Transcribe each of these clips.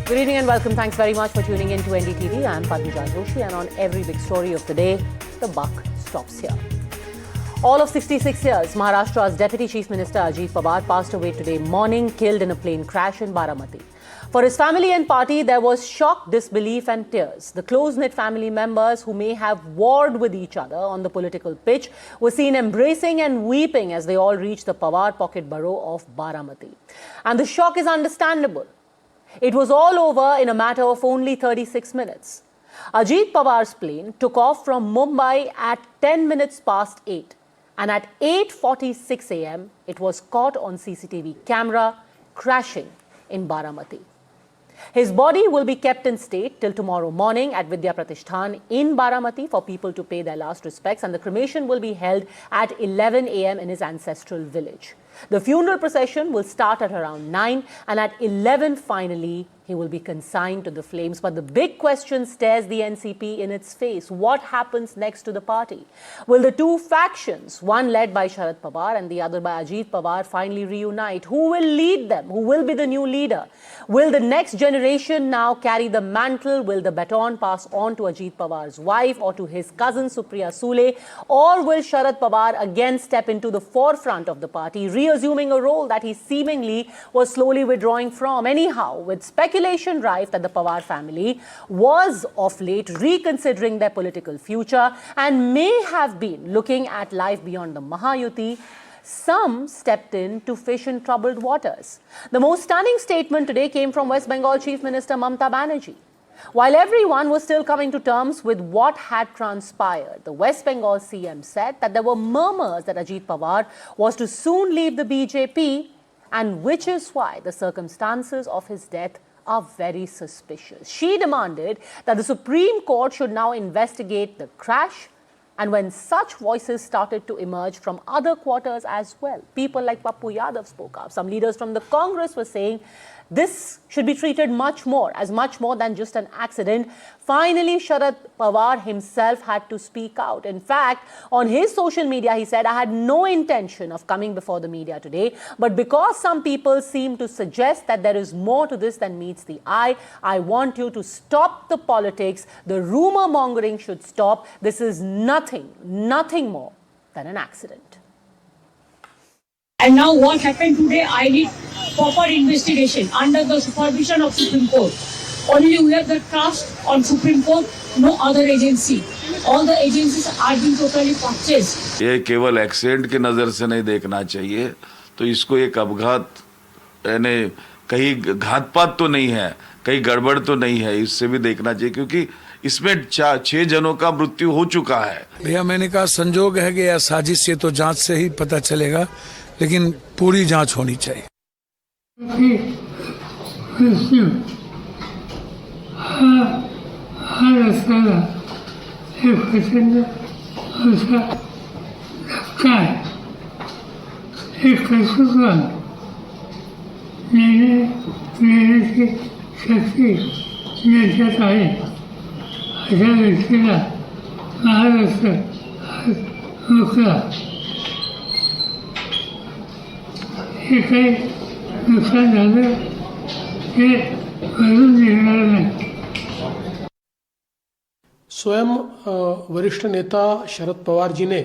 Good evening and welcome. Thanks very much for tuning in to NDTV. I'm Padmija Joshi, and on every big story of the day, the buck stops here. All of 66 years, Maharashtra's Deputy Chief Minister Ajit Pawar passed away today morning, killed in a plane crash in Baramati. For his family and party, there was shock, disbelief and tears. The close-knit family members who may have warred with each other on the political pitch were seen embracing and weeping as they all reached the Pawar pocket borough of Baramati. And the shock is understandable. It was all over in a matter of only 36 minutes. Ajit Pawar's plane took off from Mumbai at 10 minutes past 8. And at 8:46 a.m., it was caught on CCTV camera crashing in Baramati. His body will be kept in state till tomorrow morning at Vidya Pratishthan in Baramati for people to pay their last respects, and the cremation will be held at 11 a.m. in his ancestral village. The funeral procession will start at around 9, and at 11 finally he will be consigned to the flames. But the big question stares the NCP in its face. What happens next to the party? Will the two factions, one led by Sharad Pawar and the other by Ajit Pawar, finally reunite? Who will lead them? Who will be the new leader? Will the next generation now carry the mantle? Will the baton pass on to Ajit Pawar's wife or to his cousin Supriya Sule? Or will Sharad Pawar again step into the forefront of the party, reassuming a role that he seemingly was slowly withdrawing from? Anyhow, with speculation rife that the Pawar family was of late reconsidering their political future and may have been looking at life beyond the Mahayuti, some stepped in to fish in troubled waters. The most stunning statement today came from West Bengal Chief Minister Mamata Banerjee. While everyone was still coming to terms with what had transpired, the West Bengal CM said that there were murmurs that Ajit Pawar was to soon leave the BJP, and which is why the circumstances of his death are very suspicious. She demanded that the Supreme Court should now investigate the crash. And when such voices started to emerge from other quarters as well, people like Pappu Yadav spoke up. Some leaders from the Congress were saying this should be treated much more than just an accident. Finally, Sharad Pawar himself had to speak out. In fact, on his social media, he said, "I had no intention of coming before the media today, but because some people seem to suggest that there is more to this than meets the eye, I want you to stop the politics. The rumor mongering should stop. This is nothing more than an accident." And now what happened today, I need proper investigation under the supervision of Supreme Court. Only we have the trust on Supreme Court, no other agency. All the agencies are being totally purchased. ये केवल accident की नज़र से नहीं देखना चाहिए, तो इसको एक अपघात, यानी कहीं घातपात तो नहीं है, कहीं गड़बड़ तो नहीं है, इससे भी देखना चाहिए, क्योंकि इसमें 6 जनों का मृत्यु हो चुका है। भैया मैंने कहा संजोग है कि या साजिश से, तो जांच से ही पता चलेगा, लेकिन पूरी जांच होनी चाहिए। नुकसान झालं हे भरून निघणार नाही। स्वयं वरिष्ठ नेता शरद पवार जी ने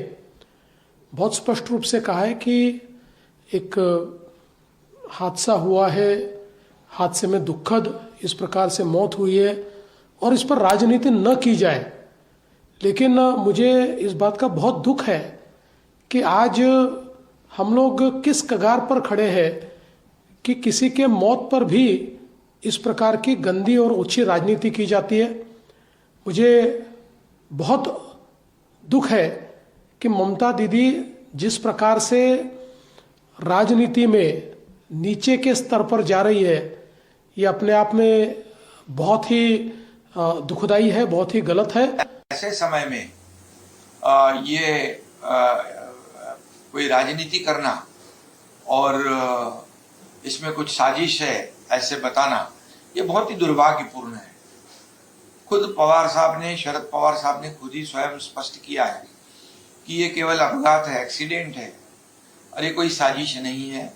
बहुत स्पष्ट रूप से कहा है कि एक हादसा हुआ है, हादसे में दुखद इस प्रकार से मौत हुई है और इस पर राजनीति न की जाए। लेकिन मुझे इस बात का बहुत दुख है कि आज हम लोग किस कगार पर खड़े हैं कि किसी के मौत पर भी इस प्रकार की गंदी और ओछी राजनीति की जाती है। मुझे बहुत दुख है कि ममता दीदी जिस प्रकार से राजनीति में नीचे के स्तर पर जा रही है, ये अपने आप में बहुत ही दुखदाई है, बहुत ही गलत है। ऐसे समय में ये कोई राजनीति करना और इसमें कुछ साजिश है ऐसे बताना, ये बहुत ही दुर्भाग्यपूर्ण है। खुद पवार साहब ने, शरद पवार साहब ने खुद ही स्वयं स्पष्ट किया है कि ये केवल अपघात है, एक्सीडेंट है और ये कोई साजिश नहीं है।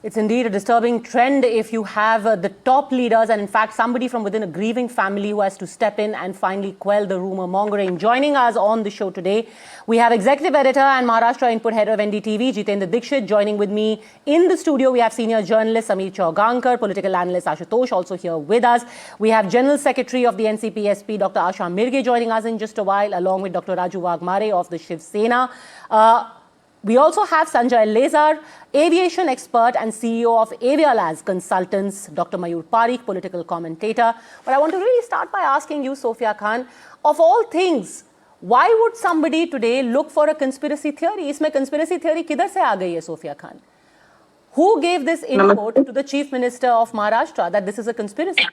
It's indeed a disturbing trend if you have the top leaders and in fact somebody from within a grieving family who has to step in and finally quell the rumor mongering. Joining us on the show today, we have executive editor and Maharashtra input head of NDTV, Jitendra Dixit. Joining with me in the studio, we have senior journalist Sameer Chaugankar, political analyst Ashutosh also here with us. We have General Secretary of the NCP-SP, Dr. Asha Mirge, joining us in just a while, along with Dr. Raju Wagmare of the Shiv Sena. We also have Sanjay Lezar, aviation expert and CEO of Avialaz Consultants, Dr. Mayur Parikh, political commentator. But I want to really start by asking you, Sophia Khan, of all things, why would somebody today look for a conspiracy theory? इसमें conspiracy theory किधर से आ गई है, Sophia Khan? Who gave this input to the Chief Minister of Maharashtra that this is a conspiracy?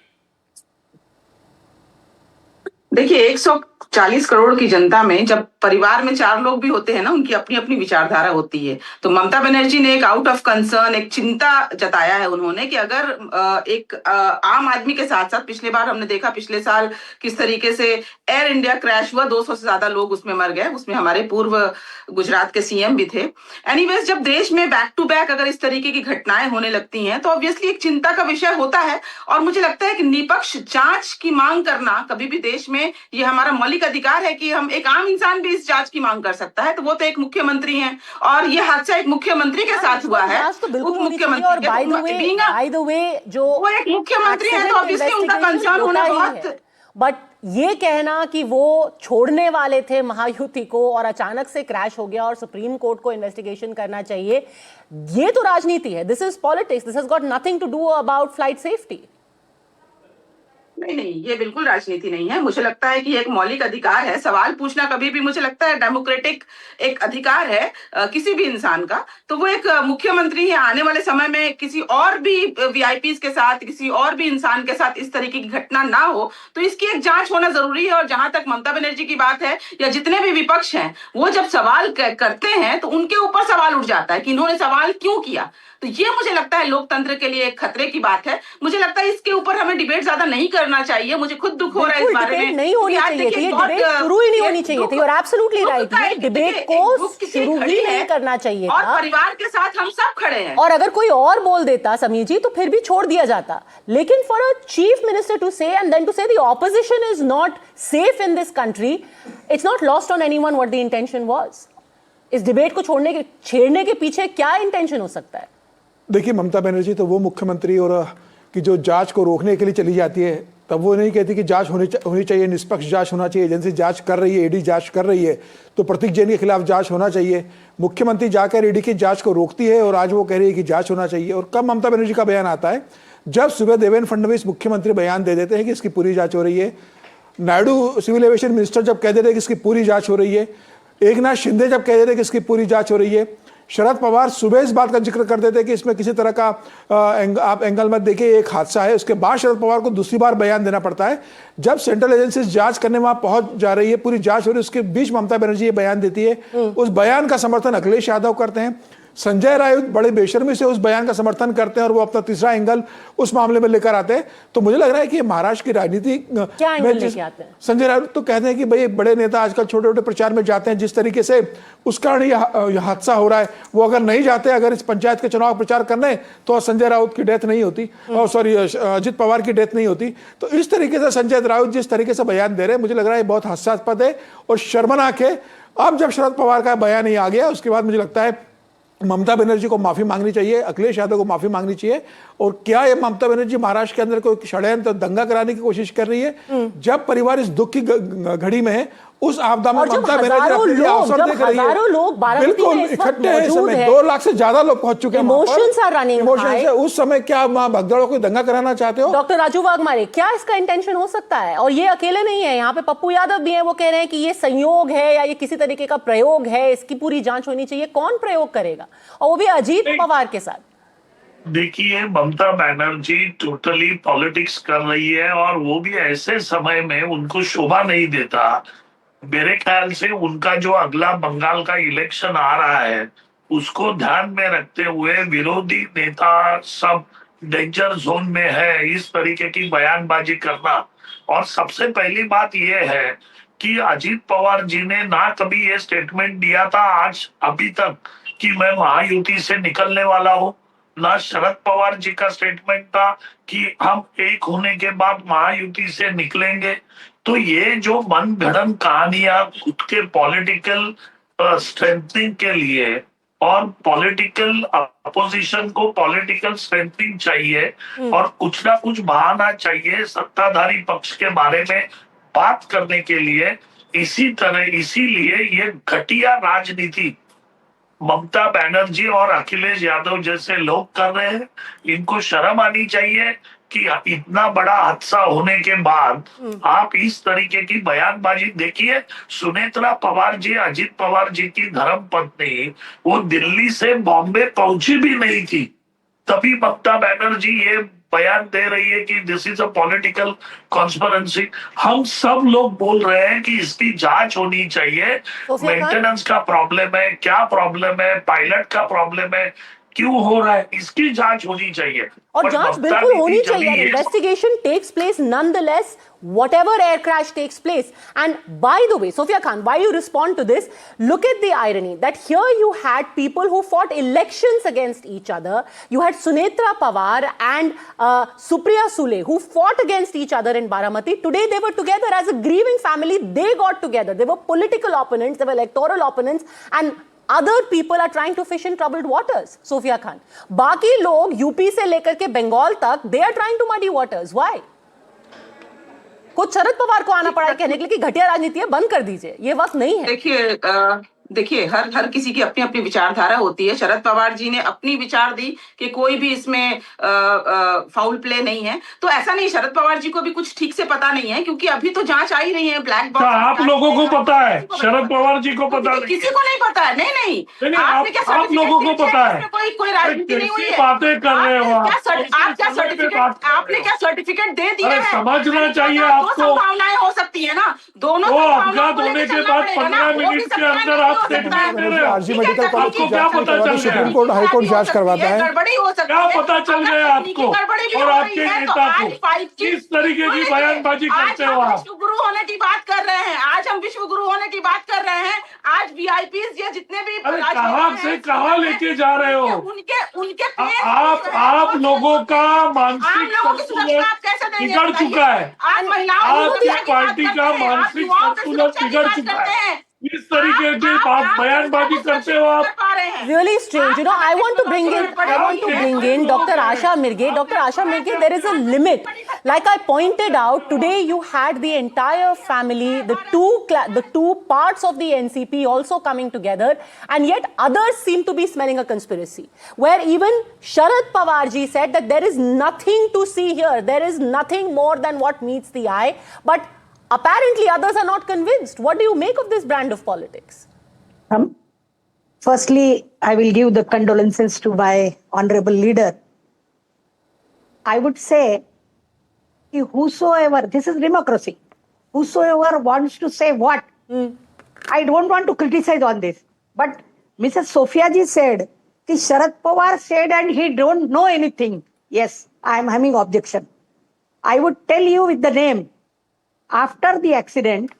देखिए 140 करोड़ की जनता में जब परिवार में 4 लोग भी होते हैं ना, उनकी अपनी अपनी विचारधारा होती है। तो ममता बनर्जी ने एक आउट ऑफ कंसर्न, एक चिंता जताया है उन्होंने कि अगर एक आम आदमी के साथ साथ पिछले बार हमने देखा पिछले साल किस तरीके से एयर इंडिया क्रैश हुआ, 200 से ज्यादा लोग उसमें मर गए, उसमें हमारे पूर्व गुजरात के सीएम भी थे। एनीवेज, जब देश में बैक टू बैक अगर इस तरीके की घटनाएं होने लगती हैं तो ऑब्वियसली एक चिंता का विषय होता है। और मुझे लगता है कि निष्पक्ष जांच की मांग करना कभी भी देश में ये हमारा मौलिक अधिकार है कि हम एक आम इंसान भी इस जांच की मांग कर सकता है। तो वो तो एक मुख्यमंत्री हैं और ये हादसा एक मुख्यमंत्री के साथ हुआ है, उप मुख्यमंत्री बाय द वे जो वो एक मुख्यमंत्री है तो ऑब्वियसली उनका कंसर्न होना बहुत। बट ये कहना कि वो छोड़ने वाले थे महायुति को और अचानक से क्रैश हो गया और सुप्रीम कोर्ट को इन्वेस्टिगेशन करना चाहिए, ये तो राजनीति है। This is politics, this has got nothing to do about flight safety. नहीं, ये बिल्कुल राजनीति नहीं है। मुझे लगता है कि एक मौलिक अधिकार है, सवाल पूछना कभी भी मुझे लगता है डेमोक्रेटिक एक अधिकार है किसी भी इंसान का। तो वो एक मुख्यमंत्री है, आने वाले समय में किसी और भी वीआईपीज के साथ, किसी और भी इंसान के साथ इस तरीके की घटना ना हो, तो इसकी एक जांच होना जरूरी है। और जहां तक ममता बनर्जी की बात है या जितने भी विपक्ष हैं, वो जब सवाल करते हैं तो उनके ऊपर सवाल उठ जाता है कि इन्होंने सवाल क्यों किया। तो ये मुझे लगता है लोकतंत्र के लिए एक खतरे की बात है। मुझे लगता है इसके ऊपर हमें डिबेट ज्यादा नहीं करना चाहिए। मुझे खुद दुख हो रहा है इस बारे में। नहीं होनी चाहिए थी, डिबेट शुरू ही नहीं होनी चाहिए थी। और एब्सोल्युटली राइट, ये डिबेट को शुरू ही नहीं करना चाहिए था। और परिवार के साथ हम सब खड़े हैं। और अगर कोई और बोल देता समीर जी तो फिर भी छोड़ दिया जाता, लेकिन for a chief minister to say and then to say the opposition is not safe in this country, it's not lost on anyone what the intention was. इस डिबेट को छेड़ने के पीछे क्या इंटेंशन हो सकता है? देखिए, ममता बनर्जी तो वो मुख्यमंत्री और कि जो जांच को रोकने के लिए चली जाती है, तब वो नहीं कहती कि जांच होनी चाहिए, निष्पक्ष जांच होना चाहिए। एजेंसी जांच कर रही है, ईडी जांच कर रही है, तो प्रतीक जैन के खिलाफ जांच होना चाहिए। मुख्यमंत्री जाकर ईडी की जांच को रोकती है और आज वो कह रही है कि जांच होना चाहिए। और कब ममता बनर्जी का बयान आता है? जब सुबह देवेंद्र फडणवीस मुख्यमंत्री बयान दे देते हैं कि इसकी पूरी जाँच हो रही है, नायडू सिविल एविएशन मिनिस्टर जब कह देते हैं कि इसकी पूरी जाँच हो रही है, एकनाथ शिंदे जब कह देते हैं कि इसकी पूरी जाँच हो रही है, शरद पवार सुबह इस बात का जिक्र कर देते कि इसमें किसी तरह का आप एंगल मत देखिए, एक हादसा है। उसके बाद शरद पवार को दूसरी बार बयान देना पड़ता है। जब सेंट्रल एजेंसी जांच करने वहां पहुंच जा रही है, पूरी जांच हो रही है, उसके बीच ममता बनर्जी ये बयान देती है। उस बयान का समर्थन अखिलेश यादव करते हैं, संजय राउत बड़े बेशर्मी से उस बयान का समर्थन करते हैं और वो अपना तीसरा एंगल उस मामले में लेकर आते हैं। तो मुझे लग रहा है कि महाराष्ट्र की राजनीति में संजय राउत तो कहते हैं कि भाई बड़े नेता आजकल छोटे छोटे प्रचार में जाते हैं, जिस तरीके से उस कारण यह हादसा हो रहा है, वो अगर नहीं जाते, अगर इस पंचायत के चुनाव प्रचार करने, तो संजय राउत की डेथ नहीं होती, और सॉरी अजित पवार की डेथ नहीं होती। तो इस तरीके से संजय राउत जिस तरीके से बयान दे रहे हैं, मुझे लग रहा है बहुत हास्यास्पद है और शर्मनाक है। अब जब शरद पवार का बयान ही आ गया, उसके बाद मुझे लगता है ममता बनर्जी को माफी मांगनी चाहिए, अखिलेश यादव को माफी मांगनी चाहिए। और क्या ये ममता बनर्जी महाराष्ट्र के अंदर कोई षड्यंत्र दंगा कराने की कोशिश कर रही है? जब परिवार इस दुख की घड़ी में है, उस आपदा में ममता बनर्जी अपने लिए अवसर देख रही है। बिल्कुल इकट्ठे हैं इस समय, 2 लाख से ज्यादा लोग पहुंच चुके हैं। इमोशंस है उस समय। क्या वहां भगदड़ों को दंगा कराना चाहते हो? डॉक्टर राजू वाघमारे, क्या इसका इंटेंशन हो सकता है? और ये अकेले नहीं है, यहाँ पे पप्पू यादव भी है, वो कह रहे हैं कि ये संयोग है या ये किसी तरीके का प्रयोग है, इसकी पूरी जांच होनी चाहिए। कौन प्रयोग करेगा, और वो भी अजीत पवार के साथ? देखिए, ममता बनर्जी टोटली पॉलिटिक्स कर रही है और वो भी ऐसे समय में उनको शोभा नहीं देता। मेरे ख्याल से उनका जो अगला बंगाल का इलेक्शन आ रहा है, उसको ध्यान में रखते हुए विरोधी नेता सब डेंजर जोन में है इस तरीके की बयानबाजी करना। और सबसे पहली बात यह है कि अजीत पवार जी ने ना कभी ये स्टेटमेंट दिया था आज अभी तक कि मैं महायुति से निकलने वाला हूँ, ना शरद पवार जी का स्टेटमेंट था कि हम एक होने के बाद महायुति से निकलेंगे। तो ये जो मनगढ़ंत कहानियां खुद के पॉलिटिकल स्ट्रेंथनिंग के लिए और पॉलिटिकल अपोजिशन को पॉलिटिकल स्ट्रेंथनिंग चाहिए और कुछ ना कुछ बहाना चाहिए सत्ताधारी पक्ष के बारे में बात करने के लिए, इसीलिए ये घटिया राजनीति ममता बनर्जी और अखिलेश यादव जैसे लोग कर रहे हैं। इनको शर्म आनी चाहिए कि इतना बड़ा हादसा होने के बाद आप इस तरीके की बयानबाजी देखिए। सुनेत्रा पवार जी, अजित पवार जी की धर्मपत्नी, वो दिल्ली से बॉम्बे पहुंची भी नहीं थी, तभी ममता बनर्जी ये बयान दे रही है कि this is a political conspiracy. हम सब लोग बोल रहे हैं कि इसकी जांच होनी चाहिए। मेंटेनेंस का प्रॉब्लम है, क्या प्रॉब्लम है, पायलट का प्रॉब्लम है, क्यों हो रहा है, इसकी जांच होनी चाहिए। और जांच बिल्कुल होनी चाहिए। Investigation takes place nonetheless, whatever air crash takes place. And by the way, Sophia Khan, while you respond to this, look at the irony that here you had people who fought elections against each other. You had Sunetra Pawar and Supriya Sule who fought against each other in Baramati. Today they were together as a grieving family. They got together. They were political opponents, they were electoral opponents, and other people are trying to fish in troubled waters. Sophia Khan, बाकी लोग UP से लेकर के बंगाल तक they are trying to muddy waters. Why? कुछ शरद पवार को आना पड़ा है कहने के लिए कि घटिया राजनीति है, बंद कर दीजिए, ये वक्त नहीं है। देखिए हर किसी की अपनी अपनी विचारधारा होती है। शरद पवार जी ने अपनी विचार दी कि कोई भी इसमें फाउल प्ले नहीं है, तो ऐसा नहीं शरद पवार जी को भी कुछ ठीक से पता नहीं है, क्योंकि अभी तो जांच आ ही रही है ब्लैक बॉक्स। आप लोगों को पता है, शरद पवार जी को पता नहीं, किसी को नहीं पता है। नहीं आप लोगों को पता है, कोई राजनीति नहीं हुई है। बातें कर रहे हो आपने क्या सर्टिफिकेट दे दिया है? समझना चाहिए आपको। संभावनाएं हो सकती है ना, दोनों अपघात होने के बाद 15 मिनट के अंदर आप आरजी मेडिकल कॉलेज की जांच करवाने सुप्रीम कोर्ट हाई कोर्ट जांच करवाता है। क्या पता चल गया आपको और आपके नेता को किस तरीके की बयानबाजी करते हो आप? विश्व गुरु होने की बात कर रहे हैं, आज हम विश्व गुरु होने की बात कर रहे हैं। आज वीआईपीज ये जितने भी कहां से कहां लेके जा रहे हो? उनके आप लोगों का मानसिक संतुलन बिगड़ चुका है। आपकी पार्टी का मानसिक संतुलन बिगड़ चुका है। इस तरीके की बयानबाजी करते हो आप। Really strange. You know, I want to bring in Dr. Asha Mirge. Dr. Asha Mirge, there is a limit. Like I pointed out, today you had the entire family, the two parts of the NCP also coming together, and yet others seem to be smelling a conspiracy. Where even Sharad Pawar ji said that there is nothing to see here. There is nothing more than what meets the eye. But apparently others are not convinced. What do you make of this brand of politics? Firstly, I will give the condolences to my honorable leader. I would say, whosoever, this is democracy, whosoever wants to say what, I don't want to criticize on this. But Mrs. Sophia ji said, कि Sharad Pawar said and he don't know anything. Yes, I am having objection. I would tell you with the name. After the accident,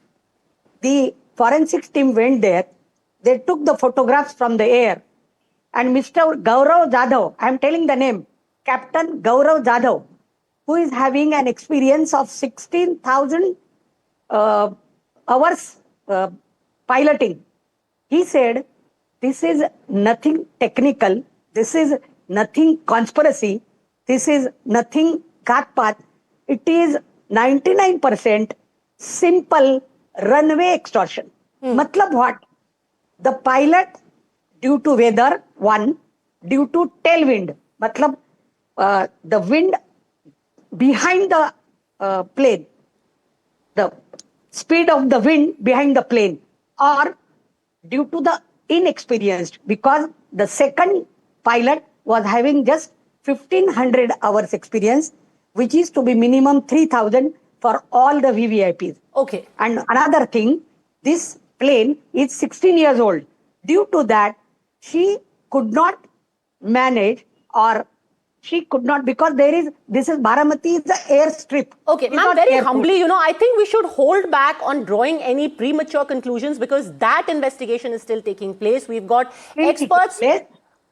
the forensics team went there. They took the photographs from the air. And Mr. Gaurav Jadhav, I am telling the name, Captain Gaurav Jadhav, who is having an experience of 16,000 hours piloting. He said, this is nothing technical. This is nothing conspiracy. This is nothing ghat-pat. It is 99% simple runway extortion. Matlab what? The pilot, due to weather, one, due to tailwind, matlab the wind behind the plane, the speed of the wind behind the plane, or due to the inexperienced, because the second pilot was having just 1500 hours experience, which is to be minimum 3000 for all the VVIPs. Okay. And another thing, this plane is 16 years old. Due to that, she could not manage, or she could not, because this is Baramati is the airstrip. Okay, ma'am, very humbly, I think we should hold back on drawing any premature conclusions because that investigation is still taking place. We've got experts.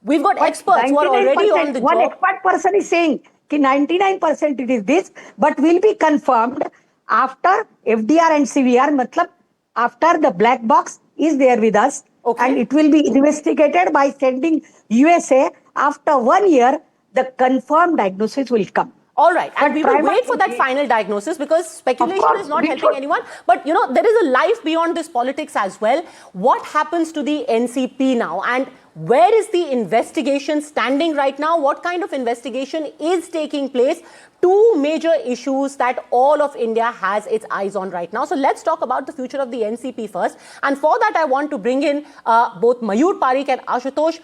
We've got experts who are already on the job. One expert person is saying कि 99% it is this, but will be confirmed after FDR and CVR. मतलब after the black box is there with us, and it will be investigated by sending USA. After 1 year, the confirmed diagnosis will come. All right, and we will wait for that final diagnosis because speculation is not helping anyone. But you know, there is a life beyond this politics as well. What happens to the NCP now, and where is the investigation standing right now? What kind of investigation is taking place? Two major issues that all of India has its eyes on right now. So let's talk about the future of the NCP first. And for that, I want to bring in both Mayur Parikh and Ashutosh.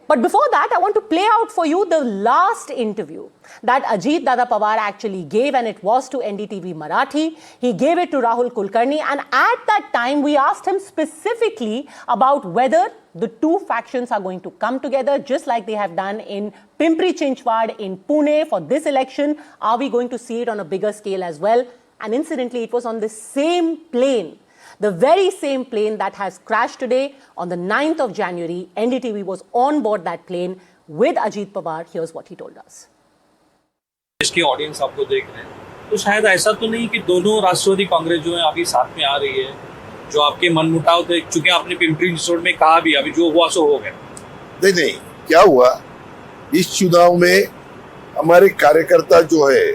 But before that, I want to play out for you the last interview that Ajit Dada Pawar actually gave, and it was to NDTV Marathi. He gave it to Rahul Kulkarni, and at that time, we asked him specifically about whether the two factions are going to come together, just like they have done in Pimpri Chinchwad, in Pune for this election. Are we going to see it on a bigger scale as well? And incidentally, it was on the same plane, the very same plane that has crashed today on the 9th of January. NDTV was on board that plane with Ajit Pawar. Here's what he told us. इसकी audience आपको देख रहे हैं तो शायद ऐसा तो नहीं कि दोनों राष्ट्रवादी कांग्रेस जो है अभी साथ में आ रही है, जो आपके मनमुटाव थे, चूंकि आपने पिंपरी चिंचवड में कहा भी अभी जो हुआ सो हो गया। नहीं, क्या हुआ इस चुनाव में हमारे कार्यकर्ता जो है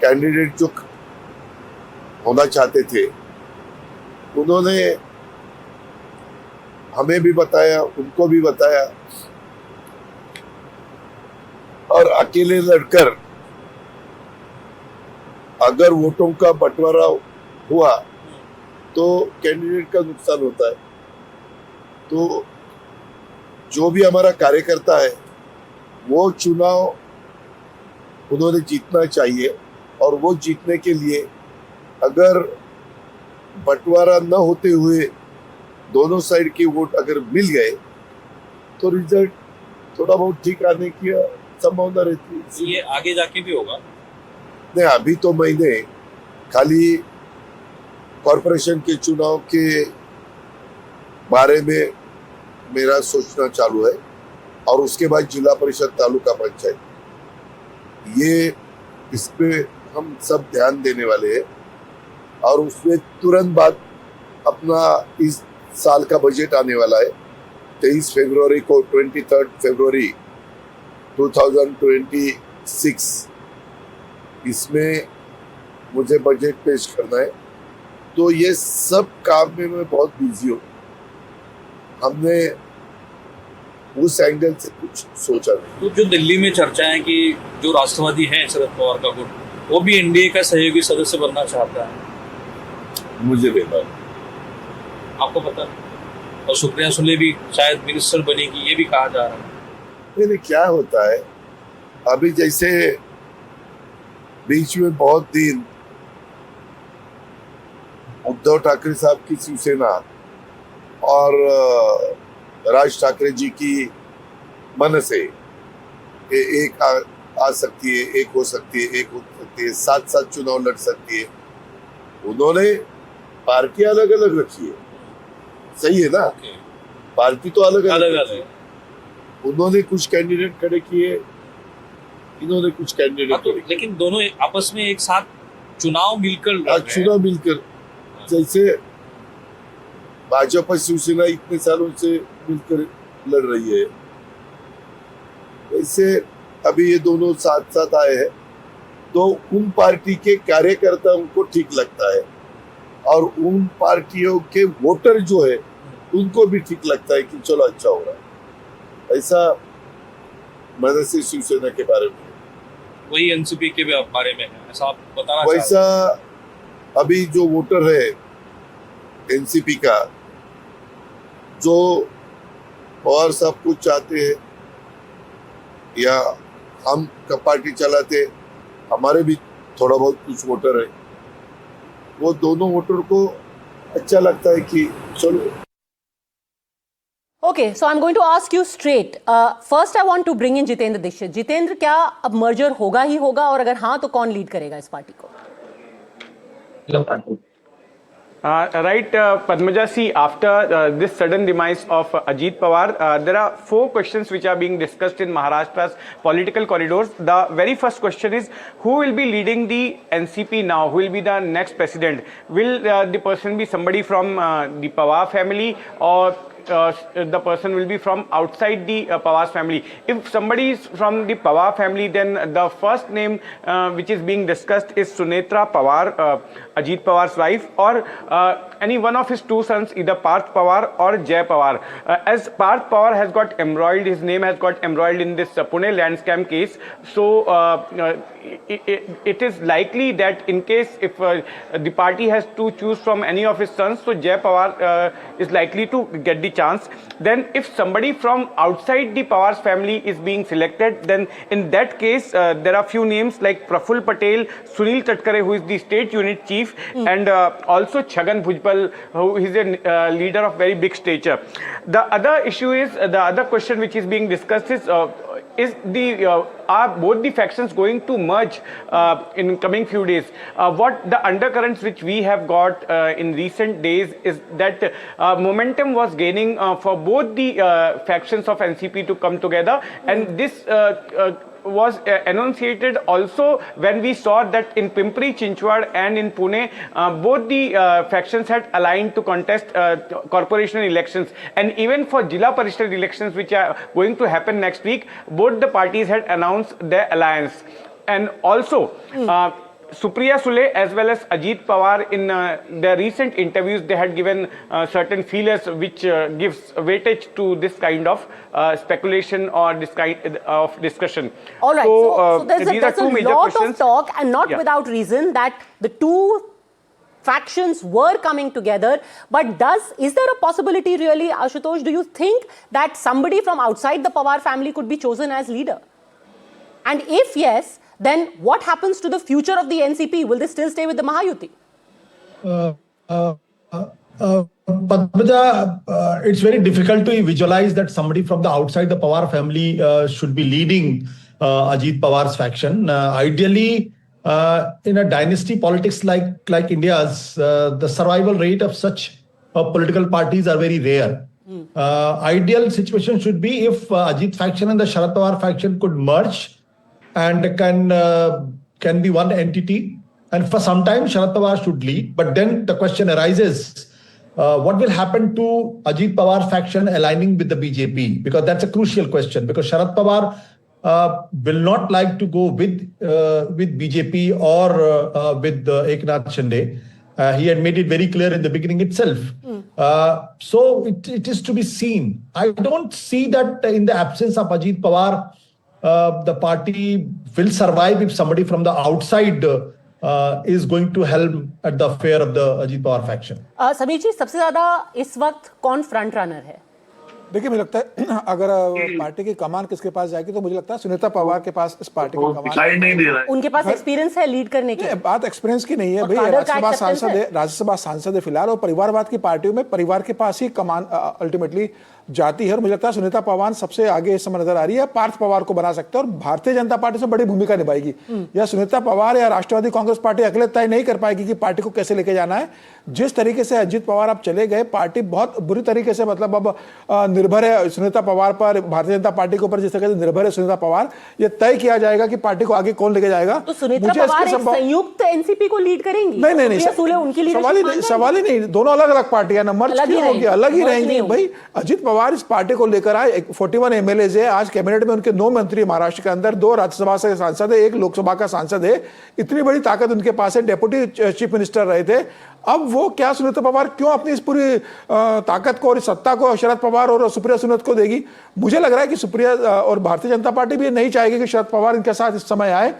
कैंडिडेट जो होना चाहते थे उन्होंने हमें भी बताया, उनको भी बताया, और अकेले लड़कर अगर वोटों का बंटवारा हुआ तो कैंडिडेट का नुकसान होता है। तो जो भी हमारा कार्यकर्ता है वो चुनाव उन्होंने जीतना चाहिए, और वो जीतने के लिए अगर बंटवारा न होते हुए दोनों साइड के वोट अगर मिल गए तो रिजल्ट थोड़ा बहुत ठीक आने की संभावना रहती है। ये आगे जाके भी होगा? नहीं, अभी तो मैंने खाली कॉरपोरेशन के चुनाव के बारे में मेरा सोचना चालू है, और उसके बाद जिला परिषद तालुका पंचायत, ये इस पे हम सब ध्यान देने वाले हैं। और उसमें तुरंत बाद अपना इस साल का बजट आने वाला है 23 फरवरी को, 23 फरवरी 2026, इसमें मुझे बजट पेश करना है। तो ये सब काम में मैं बहुत बिजी हूँ। हमने उस एंगल से कुछ सोचा नहीं। तो जो दिल्ली में चर्चा है कि जो राष्ट्रवादी है शरद पवार का गुट, वो भी एनडीए का सहयोगी सदस्य बनना चाहता है, मुझे नहीं मालूम, आपको पता? और सुप्रिया सुले भी शायद मिनिस्टर बनेगी, ये भी कहा जा रहा है। नहीं, क्या होता है अभी, जैसे बीच में बहुत दिन उद्धव ठाकरे साहब की शिवसेना और राज ठाकरे जी की मन से एक आ सकती है, एक हो सकती है, एक हो सकती है, साथ साथ चुनाव लड़ सकती है। उन्होंने पार्टी अलग अलग रखी है, सही है ना? पार्टी तो अलग अलग है। उन्होंने कुछ कैंडिडेट खड़े किए, इन्होंने कुछ कैंडिडेट खड़े किए, लेकिन दोनों आपस में एक साथ चुनाव मिलकर जैसे भाजपा शिवसेना इतने सालों से मिलकर लड़ रही है, वैसे अभी ये दोनों साथ साथ आए हैं तो उन पार्टी के कार्यकर्ताओं को ठीक लगता है, और उन पार्टियों के वोटर जो है उनको भी ठीक लगता है कि चलो अच्छा हो रहा है। ऐसा मनसे शिवसेना के बारे में, वही एनसीपी के भी बारे में है, ऐसा आप बताना वैसा अभी जो वोटर है एनसीपी का, जो पवार साहब कुछ चाहते हैं या हम पार्टी चलाते, हमारे भी थोड़ा बहुत कुछ वोटर है, वो दोनों वोटर को अच्छा लगता है कि चलो। Okay, so I'm going to ask you straight. First, I want to bring in Jitendra Dixit. Jitendra, क्या अब मर्जर होगा ही होगा, और अगर हाँ तो कौन लीड करेगा इस पार्टी को? Right, Padmaja, see, after this sudden demise of Ajit Pawar, there are 4 questions which are being discussed in Maharashtra's political corridors. The very first question is, who will be leading the NCP now? Who will be the next president? Will the person be somebody from the Pawar family, or the person will be from outside the Pawar family? If somebody is from the Pawar family, then the first name which is being discussed is Sunetra Pawar, Ajit Pawar's wife, or any one of his 2 sons, either Parth Pawar or Jay Pawar. As Parth Pawar has got embroiled, his name has got embroiled in this Pune land scam case, so it is likely that in case if the party has to choose from any of his sons, so Jay Pawar is likely to get the chance. Then if somebody from outside the Pawar's family is being selected, then in that case there are few names like Praful Patel, Sunil Tatkare, who is the state unit chief, and also Chhagan Bhujbal, who is a leader of very big stature. The other issue is, the other question which is being discussed is are both the factions going to merge in coming few days? What the undercurrents which we have got in recent days is that momentum was gaining for both the factions of NCP to come together, and this was enunciated also when we saw that in Pimpri Chinchwad and in Pune, both the factions had aligned to contest corporation elections, and even for Jila Parishad elections which are going to happen next week, both the parties had announced their alliance. And also Supriya Sule as well as Ajit Pawar, in their recent interviews, they had given certain feelers which gives weightage to this kind of speculation or this kind of discussion. All right, so there's a lot questions. of talk, and not without reason, that the 2 factions were coming together. But is there a possibility really, Ashutosh, do you think that somebody from outside the Pawar family could be chosen as leader? And if yes, then what happens to the future of the NCP? Will they still stay with the Mahayuti? Padmaja, it's very difficult to visualize that somebody from the outside the Pawar family should be leading Ajit Pawar's faction. Ideally, in a dynasty politics like India's, the survival rate of such political parties are very rare. Ideal situation should be if Ajit faction and the Sharad Pawar faction could merge and can be one entity, and for some time Sharad Pawar should lead. But then the question arises, what will happen to Ajit Pawar faction aligning with the BJP? Because that's a crucial question, because Sharad Pawar will not like to go with BJP or with Eknath Shinde. He had made it very clear in the beginning itself. So it is to be seen. I don't see that in the absence of Ajit Pawar, the party will survive if somebody from the outside is going to helm at the affair of the Ajit Pawar faction. Sameer जी, सबसे ज्यादा इस वक्त कौन front runner है? देखिए, मुझे लगता है अगर पार्टी की कमान किसके पास जाएगी तो मुझे लगता है सुनीता पवार के पास इस पार्टी की कमान नहीं दे रहा है। उनके पास एक्सपीरियंस है लीड करने की। बात एक्सपीरियंस की नहीं है भाई, राज्यसभा सांसद है फिलहाल, और परिवारवाद की पार्टियों में परिवार के पास ही कमान अल्टीमेटली जाती है। और मुझे लगता है सुनीता पवार सबसे आगे इस समय नजर आ रही है। पार्थ पवार को बना सकते हैं और भारतीय जनता पार्टी से बड़ी भूमिका निभाएगी। या सुनीता पवार या राष्ट्रवादी कांग्रेस पार्टी अकेले तय नहीं कर पाएगी कि पार्टी को कैसे लेके जाना है। जिस तरीके से अजित पवार अब चले गए, पार्टी बहुत बुरी तरीके से मतलब अब निर्भर है सुनीता पवार पर, भारतीय जनता पार्टी के ऊपर जिस तरह से निर्भर है सुनीता पवार। ये तय किया जाएगा कि पार्टी को आगे कौन लेके जाएगा। तो सुनीता पवार एक संयुक्त एनसीपी को लीड करेंगी? नहीं, सवाल ही नहीं। दोनों अलग अलग पार्टियां ना, मर्ज क्यों होगी, अलग ही रहेंगी भाई। अजित पवार इस पार्टी को लेकर आए, 41 एमएलए है आज कैबिनेट में, उनके 9 मंत्री महाराष्ट्र के अंदर, 2 राज्यसभा से सांसद है, 1 लोकसभा का सांसद है। इतनी बड़ी ताकत उनके पास है, डेप्यूटी चीफ मिनिस्टर रहे थे। अब वो क्या सुनीता पवार क्यों अपनी इस पूरी ताकत को और इस सत्ता को शरद पवार और सुप्रिया सुनीत को देगी? मुझे लग रहा है कि सुप्रिया और भारतीय जनता पार्टी भी नहीं चाहेगी कि शरद पवार इनके साथ इस समय आए।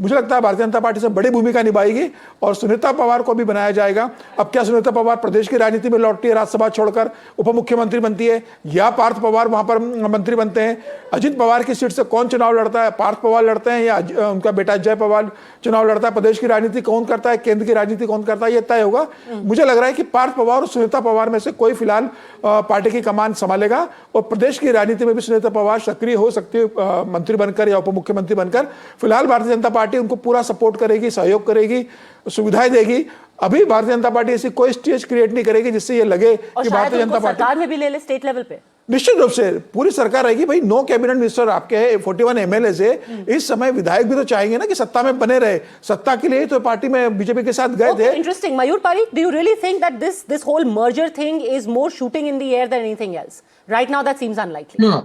मुझे लगता है भारतीय जनता पार्टी से बड़ी भूमिका निभाएगी और सुनीता पवार को भी बनाया जाएगा। अब क्या सुनीता पवार प्रदेश की राजनीति में लौटती है, राज्यसभा छोड़कर उप मुख्यमंत्री बनती है, या पार्थ पवार वहां पर मंत्री बनते हैं? अजित पवार की सीट से कौन चुनाव लड़ता है? पार्थ पवार लड़ते हैं या उनका बेटा जय पवार चुनाव लड़ता है? प्रदेश की राजनीति कौन करता है, केंद्र की राजनीति कौन करता है, यह तय होगा। मुझे लग रहा है कि पार्थ पवार और सुनीता पवार में से कोई फिलहाल पार्टी की कमान संभालेगा और प्रदेश की राजनीति में भी सुनीता पवार सक्रिय हो सकती है, मंत्री बनकर या उप मुख्यमंत्री बनकर। फिलहाल भारतीय जनता पार्टी उनको पूरा सपोर्ट करेगी, सहयोग करेगी, सुविधाएं देगी। अभी भारतीय जनता पार्टी ऐसी कोई स्टेज क्रिएट नहीं करेगी जिससे ये लगे कि भारतीय जनता पार्टी सरकार में भी ले ले स्टेट लेवल पे। निश्चित रूप से पूरी सरकार रहेगी भाई। 9 कैबिनेट मिनिस्टर आपके हैं, 41 एमएलए से। इस समय विधायक भी तो चाहेंगे ना कि सत्ता में बने रहे। सत्ता के लिए तो पार्टी में बीजेपी के साथ गए थे। Interesting. Mayur Pareek, do you really think that this whole merger thing is more shooting in the air than anything else? Right now that seems unlikely. No,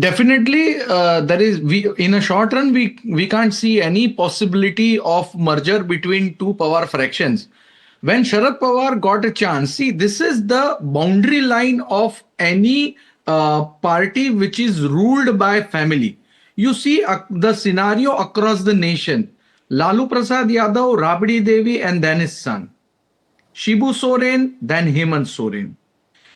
definitely, there is in a short run we can't see any possibility of merger between two power fractions. When Sharad Pawar got a chance, see, this is the boundary line of any party which is ruled by family. You see the scenario across the nation. Lalu Prasad Yadav, Rabdi Devi, and then his son. Shibu Soren, then Hemant Soren.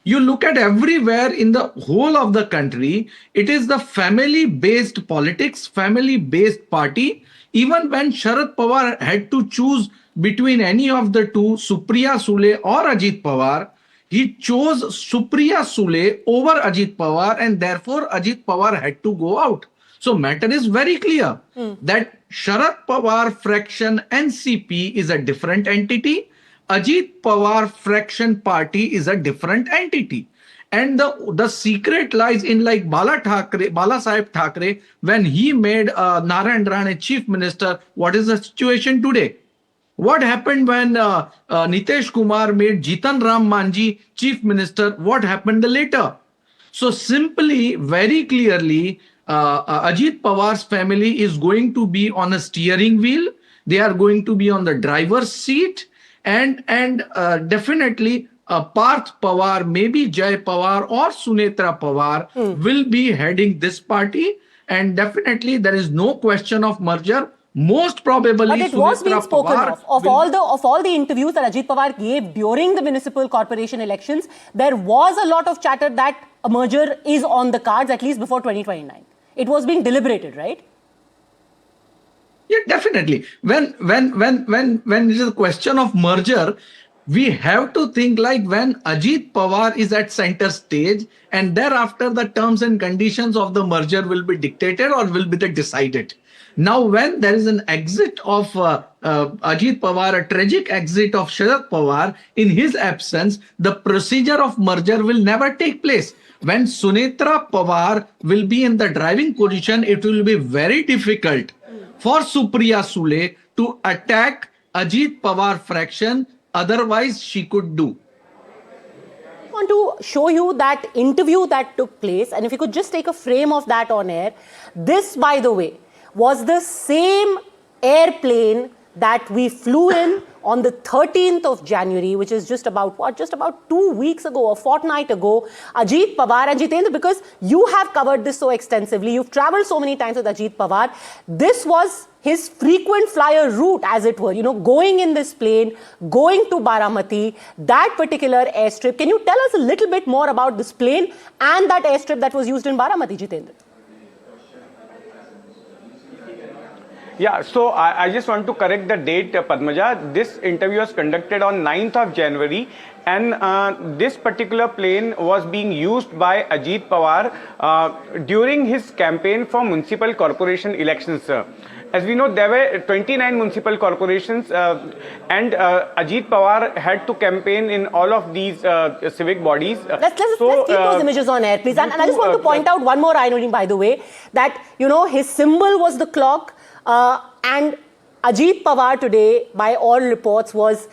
You look at everywhere in the whole of the country, it is the family-based politics, family-based party. Even when Sharad Pawar had to choose between any of the two, Supriya Sule or Ajit Pawar, he chose Supriya Sule over Ajit Pawar, and therefore Ajit Pawar had to go out. So matter is very clear that Sharad Pawar fraction NCP is a different entity. Ajit Pawar fraction party is a different entity. And the secret lies in like Bala Sahib Thackeray, when he made Narayan Rane chief minister. What is the situation today? What happened when Nitish Kumar made Jitan Ram Manji chief minister? What happened later? So simply, very clearly, Ajit Pawar's family is going to be on a steering wheel. They are going to be on the driver's seat. And definitely Parth Pawar, maybe Jay Pawar or Sunetra Pawar will be heading this party, and definitely there is no question of merger. Most probably, but it was being spoken of all the interviews that Ajit Pawar gave during the municipal corporation elections. There was a lot of chatter that a merger is on the cards at least before 2029. It was being deliberated, right? Yeah, definitely. When it is a question of merger, we have to think like when Ajit Pawar is at center stage, and thereafter the terms and conditions of the merger will be dictated or will be decided. Now, when there is an exit of Ajit Pawar, a tragic exit of Sharad Pawar, in his absence, the procedure of merger will never take place. When Sunetra Pawar will be in the driving position, it will be very difficult for Supriya Sule to attack Ajit Pawar fraction, otherwise she could do. I want to show you that interview that took place, and if you could just take a frame of that on air. This, by the way, was the same airplane that we flew in on the 13th of January, which is just about 2 weeks ago, a fortnight ago. Ajit Pawar and Jitendra, because you have covered this so extensively, you've traveled so many times with Ajit Pawar. This was his frequent flyer route, as it were, going in this plane, going to Baramati, that particular airstrip. Can you tell us a little bit more about this plane and that airstrip that was used in Baramati, Jitendra? Yeah, so I just want to correct the date, Padmaja. This interview was conducted on 9th of January, and this particular plane was being used by Ajit Pawar during his campaign for municipal corporation elections. As we know, there were 29 municipal corporations, and Ajit Pawar had to campaign in all of these civic bodies. Let's keep those images on air, please. And I just want to point out one more irony, by the way, that, his symbol was the clock. And Ajit Pawar today, by all reports, was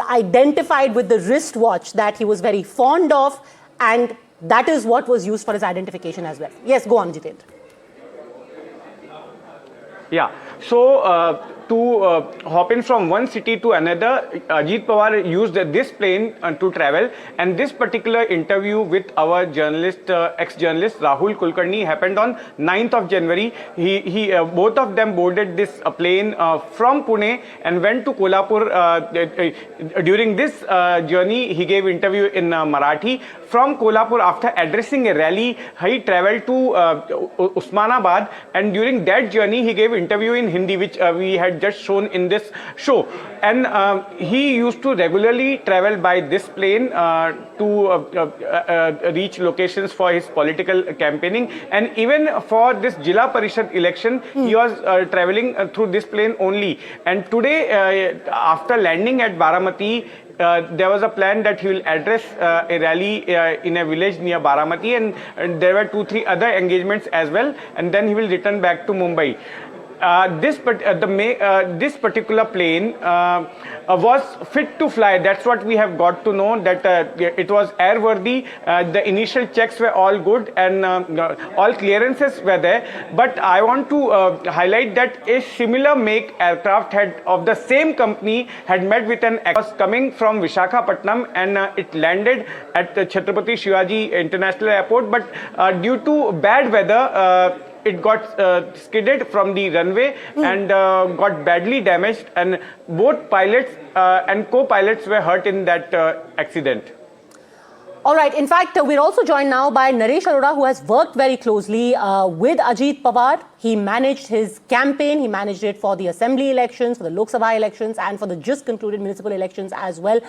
identified with the wristwatch that he was very fond of, and that is what was used for his identification as well. Yes, go on, Jitendra. Yeah, so to hop in from one city to another, Ajit Pawar used this plane to travel, and this particular interview with our journalist, ex-journalist Rahul Kulkarni happened on 9th of January. Both of them boarded this plane from Pune and went to Kolhapur. During this journey, he gave interview in Marathi. From Kolhapur, after addressing a rally, he traveled to Usmanabad, and during that journey, he gave interview in Hindi, which we had had just shown in this show. And he used to regularly travel by this plane to reach locations for his political campaigning. And even for this Jila Parishad election, he was traveling through this plane only. And today, after landing at Baramati, there was a plan that he will address a rally in a village near Baramati, and there were 2-3 other engagements as well, and then he will return back to Mumbai. This particular plane was fit to fly. That's what we have got to know, that it was airworthy. The initial checks were all good, and all clearances were there. But I want to highlight that a similar make aircraft of the same company had met with an was coming from Visakhapatnam, and it landed at the Chhatrapati Shivaji International Airport. But due to bad weather, it got skidded from the runway and got badly damaged, and both pilots and co-pilots were hurt in that accident. All right. In fact, we're also joined now by Naresh Arora, who has worked very closely with Ajit Pawar. He managed his campaign. He managed it for the assembly elections, for the Lok Sabha elections, and for the just concluded municipal elections as well.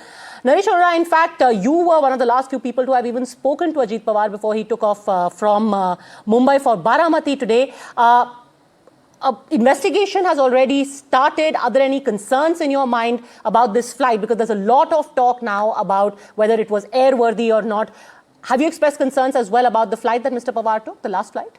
Naresh Arora, in fact, you were one of the last few people to have even spoken to Ajit Pawar before he took off from Mumbai for Baramati today. Investigation has already started. Are there any concerns in your mind about this flight? Because there's a lot of talk now about whether it was airworthy or not. Have you expressed concerns as well about the flight that Mr. Pawar took, the last flight?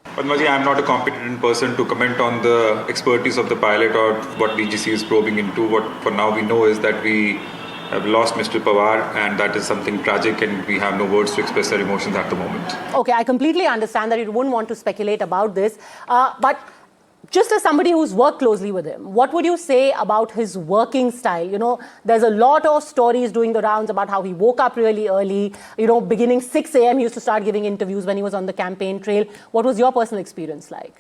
Padmaji, I'm not a competent person to comment on the expertise of the pilot or what DGC is probing into. What for now we know is that we have lost Mr. Pawar, and that is something tragic, and we have no words to express our emotions at the moment. Okay, I completely understand that you wouldn't want to speculate about this, but just as somebody who's worked closely with him, what would you say about his working style? You know, there's a lot of stories doing the rounds about how he woke up really early, you know, beginning 6 a.m. he used to start giving interviews when he was on the campaign trail. What was your personal experience like?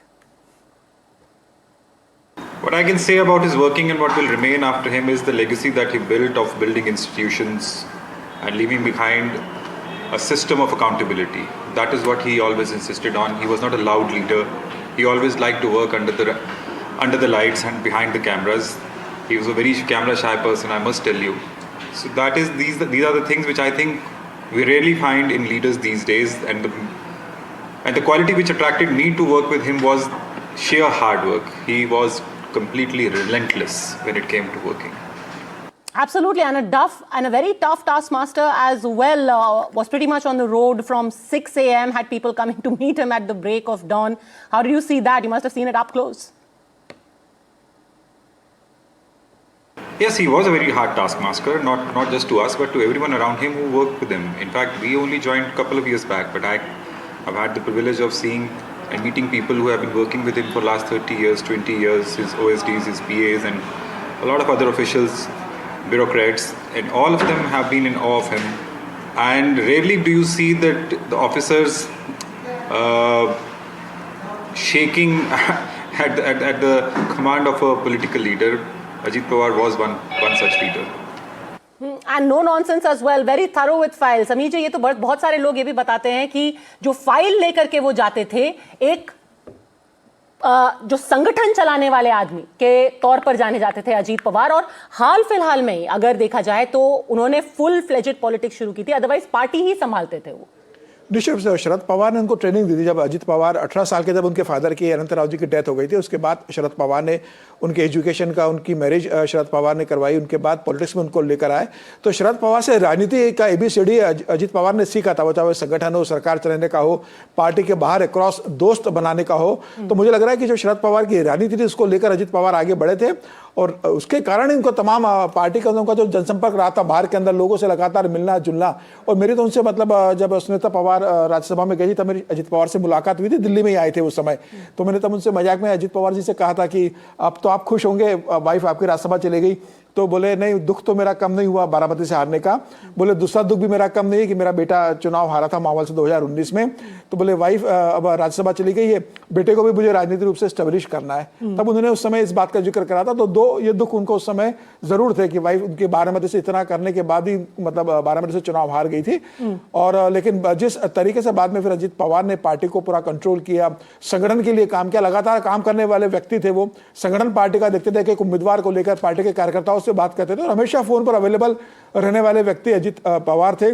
What I can say about his working and what will remain after him is the legacy that he built of building institutions and leaving behind a system of accountability. That is what he always insisted on. He was not a loud leader. He always liked to work under the lights and behind the cameras. He was a very camera shy person, I must tell you. So that is these are the things which I think we rarely find in leaders these days, and the quality which attracted me to work with him was sheer hard work. He was completely relentless when it came to working. Absolutely, and a very tough taskmaster as well. Was pretty much on the road from 6 a.m. Had people coming to meet him at the break of dawn. How do you see that? You must have seen it up close. Yes, he was a very hard taskmaster, not just to us, but to everyone around him who worked with him. In fact, we only joined a couple of years back, but I've had the privilege of seeing and meeting people who have been working with him for the last 30 years, 20 years, his OSDs, his PAs, and a lot of other officials, bureaucrats, and all of them have been in awe of him. And rarely do you see that the officers shaking at the command of a political leader. Ajit Pawar was one such leader. And no nonsense as well, very thorough with files. Sameer ji, ये तो बहुत सारे लोग ये भी बताते हैं कि जो फाइल लेकर के वो जाते थे, एक जो संगठन चलाने वाले आदमी के तौर पर जाने जाते थे अजीत पवार, और हाल फिलहाल में ही अगर देखा जाए तो उन्होंने फुल फ्लेजेड पॉलिटिक्स शुरू की थी, अदरवाइज पार्टी ही संभालते थे वो। निश्चित रूप से शरद पवार ने उनको ट्रेनिंग दी थी। जब अजीत पवार 18 साल के, जब उनके फादर की अनंतराव जी की डेथ हो गई थी, उसके बाद शरद पवार ने उनके एजुकेशन का, उनकी मैरिज शरद पवार ने करवाई, उनके बाद पॉलिटिक्स में उनको लेकर आए। तो शरद पवार से राजनीति का ABCD अजीत पवार ने सीखा था, वो चाहे संगठन हो, सरकार चलाने का हो, पार्टी के बाहर अक्रॉस दोस्त बनाने का हो। तो मुझे लग रहा है कि जो शरद पवार की राजनीति थी, उसको लेकर अजीत पवार आगे बढ़े थे, और उसके कारण इनको तमाम पार्टी का उनका जो जनसंपर्क रहा था, बाहर के अंदर लोगों से लगातार मिलना जुलना। और मेरी तो उनसे मतलब जब सुनीता पवार राज्यसभा में गई थी, तब मेरी अजीत पवार से मुलाकात हुई थी, दिल्ली में ही आए थे उस समय। तो मैंने तब उनसे मजाक में अजीत पवार जी से कहा था कि अब तो आप खुश होंगे, वाइफ आपकी राज्यसभा चले गई, तो बोले नहीं, दुख तो मेरा कम नहीं हुआ बारामती से हारने का। बोले दूसरा दुख भी मेरा कम नहीं है कि मेरा बेटा चुनाव हारा था माहौल से 2019 में। तो बोले वाइफ अब राज्यसभा चली गई है, बेटे को भी मुझे राजनीतिक रूप से स्टेब्लिश करना है। तब उन्होंने उस समय इस बात का जिक्र करा था। तो ये दुख उनको उस समय जरूर थे कि वाइफ उनके बारामती से इतना करने के बाद ही मतलब बारामती से चुनाव हार गई थी। और लेकिन जिस तरीके से बाद में फिर अजीत पवार ने पार्टी को पूरा कंट्रोल किया, संगठन के लिए काम किया, लगातार काम करने वाले व्यक्ति थे वो, संगठन पार्टी का देखते थे कि उम्मीदवार को लेकर पार्टी के कार्यकर्ताओं से बात करते थे और हमेशा फोन पर अवेलेबल रहने वाले व्यक्ति अजीत पवार थे।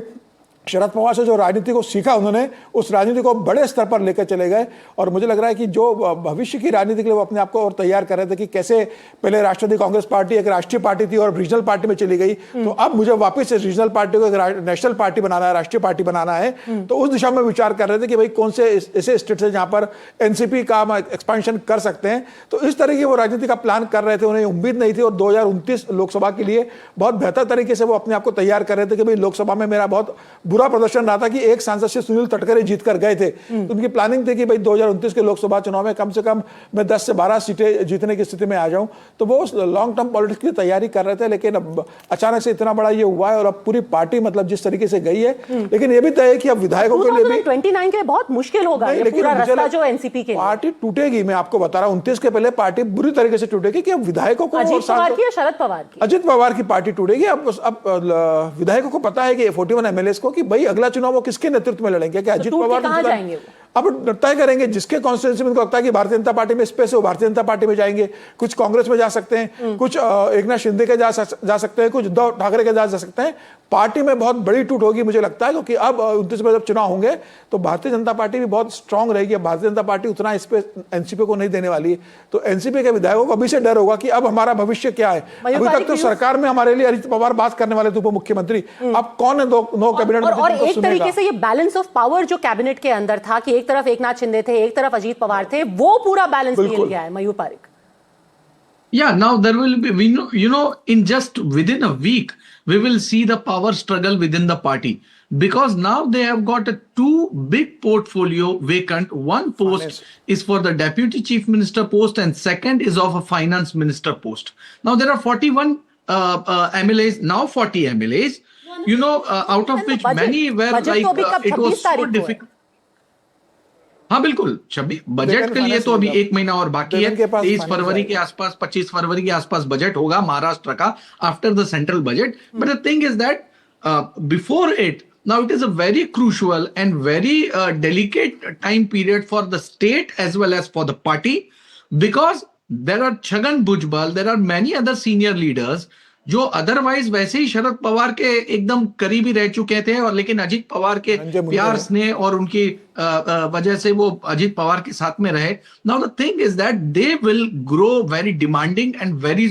शरद पवार से जो राजनीति को सीखा उन्होंने, उस राजनीति को बड़े स्तर पर लेकर चले गए। और मुझे लग रहा है कि जो भविष्य की राजनीति के लिए वो अपने आप को और तैयार कर रहे थे कि कैसे पहले राष्ट्रवादी कांग्रेस पार्टी एक राष्ट्रीय पार्टी थी और रीजनल पार्टी में चली गई, तो अब मुझे वापस इस रीजनल पार्टी को एक नेशनल पार्टी बनाना है, राष्ट्रीय पार्टी बनाना है। तो उस दिशा में विचार कर रहे थे कि भाई कौन से ऐसे स्टेट है जहां पर एनसीपी का एक्सपेंशन कर सकते हैं। तो इस तरह की वो राजनीति का प्लान कर रहे थे, उन्हें उम्मीद नहीं थी। और 2029 लोकसभा के लिए बहुत बेहतर तरीके से वो अपने आप को तैयार कर रहे थे कि भाई लोकसभा में मेरा बहुत बुरा प्रदर्शन रहा था कि एक सांसद से सुनील तटकरे जीत कर गए थे। तो उनकी प्लानिंग थी कि भाई 2029 के लोकसभा चुनाव में कम से कम मैं 10 से 12 सीटें जीतने की स्थिति में आ जाऊं। तो वो लॉन्ग टर्म पॉलिटिक्स की तैयारी कर रहे थे। लेकिन अब अचानक से इतना बड़ा ये हुआ है और अब पूरी पार्टी मतलब जिस तरीके से गई है। लेकिन ये भी तय है कि अब विधायकों के लिए भी 29 के लिए बहुत मुश्किल होगा ये पूरा रास्ता जो एनसीपी के लिए। पार्टी टूटेगी, मैं आपको बता रहा हूं, 29 के पहले पार्टी बुरी तरीके से टूटेगी कि अब विधायकों को अजीत पवार की या शरद पवार की? अजीत पवार की पार्टी टूटेगी। अब विधायकों को पता है कि 41 एमएलएस को कि भाई अगला चुनाव वो किसके नेतृत्व में लड़ेंगे, क्या अजीत पवार कहां जाएंगे वो? अब तय करेंगे जिसके कॉन्स्टिट्यूंसी में उनको लगता है कि भारतीय जनता पार्टी में स्पेस है वो भारतीय जनता पार्टी में जाएंगे, कुछ कांग्रेस में जा सकते हैं, कुछ एकनाथ शिंदे के जा सकते हैं, कुछ उद्धव ठाकरे के जा सकते हैं। पार्टी में बहुत बड़ी टूट होगी मुझे लगता है, क्योंकि अब 29 में जब चुनाव होंगे तो भारतीय जनता पार्टी भी बहुत स्ट्रांग रहेगी। भारतीय जनता पार्टी उतना स्पेस एनसीपी को नहीं देने वाली है। तो एनसीपी के विधायकों को अभी से डर होगा कि अब हमारा भविष्य क्या है। अभी तक तो सरकार में हमारे लिए अजीत पवार बात करने वाले थे, उप मुख्यमंत्री, अब कौन है नो कैबिनेट में? और एक तरीके से ये बैलेंस ऑफ पावर जो कैबिनेट के अंदर था कि एक तरफ एकनाथ शिंदे थे, एक तरफ अजीत पवार थे, वो पूरा बैलेंस मिल गया है। मयूर Pareek. Yeah, now there will be, in just within a week, we will see the power struggle within the party, because now they have got a two big portfolio vacant. One post is for the deputy chief minister post and second is of a finance minister post. Now there are 41 MLAs, now 40 MLAs, out of which many were like, it was so difficult. हाँ बिल्कुल, 26 budget के लिए तो अभी 1 महीना और बाकी है। 23 फरवरी के आसपास, 25 फरवरी के आसपास बजट होगा महाराष्ट्र का after the central budget. But the thing is that before it, now it is a very crucial and very delicate time period for the state as well as for the party, because there are Chhagan Bhujbal, there are many other senior leaders जो otherwise वैसे ही शरद पवार के एकदम करीबी रह चुके थे, और लेकिन अजीत पवार के प्यार स्नेह और उनकी वजह से वो अजीत पवार के साथ में रहे। Now the thing is that they will grow very demanding and very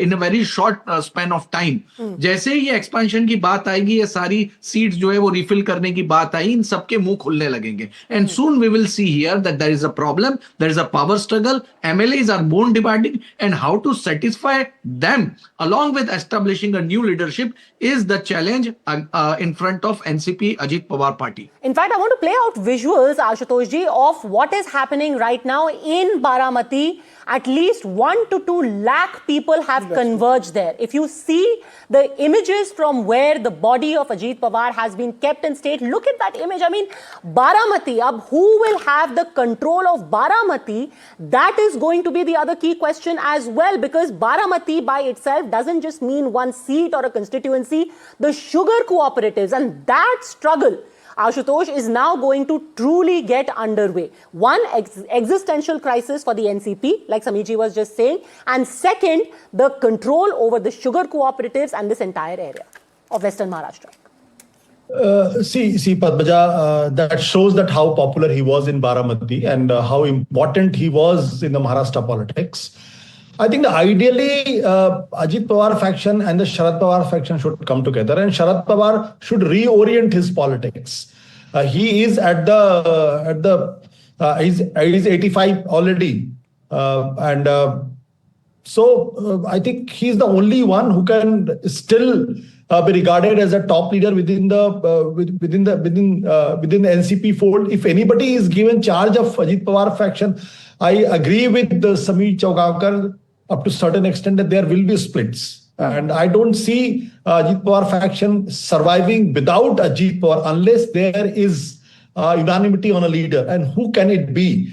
in a very short span of time. जैसे ही ये एक्सपेंशन की बात आएगी, ये सारी सीट्स जो है वो रिफिल करने की बात आई, इन सबके मुंह खुलने लगेंगे। And soon we will see here that there is a problem, there is a power struggle, MLAs are more demanding, and how to satisfy them along with establishing a new leadership is the challenge in front of NCP Ajit Pawar party. In fact, I want to play out visuals, Ashutosh ji, of what is happening right now in Baramati. At least 1 to 2 lakh people have converged there. If you see the images from where the body of Ajit Pawar has been kept in state, look at that image. I mean, Baramati, who will have the control of Baramati? That is going to be the other key question as well, because Baramati by itself doesn't just mean one seat or a constituency. The sugar cooperatives and that struggle, Ashutosh, is now going to truly get underway. One, existential crisis for the NCP, like Sameer ji was just saying, and second, the control over the sugar cooperatives and this entire area of Western Maharashtra. See, Padmaja, that shows that how popular he was in Baramati and how important he was in the Maharashtra politics. I think that ideally Ajit Pawar faction and the Sharad Pawar faction should come together, and Sharad Pawar should reorient his politics. He is he's 85 already, and so I think he's the only one who can still be regarded as a top leader within the NCP fold. If anybody is given charge of Ajit Pawar faction, I agree with Sameer Chowgaonkar up to a certain extent that there will be splits. And I don't see Ajit Pawar faction surviving without Ajit Pawar unless there is unanimity on a leader. And who can it be?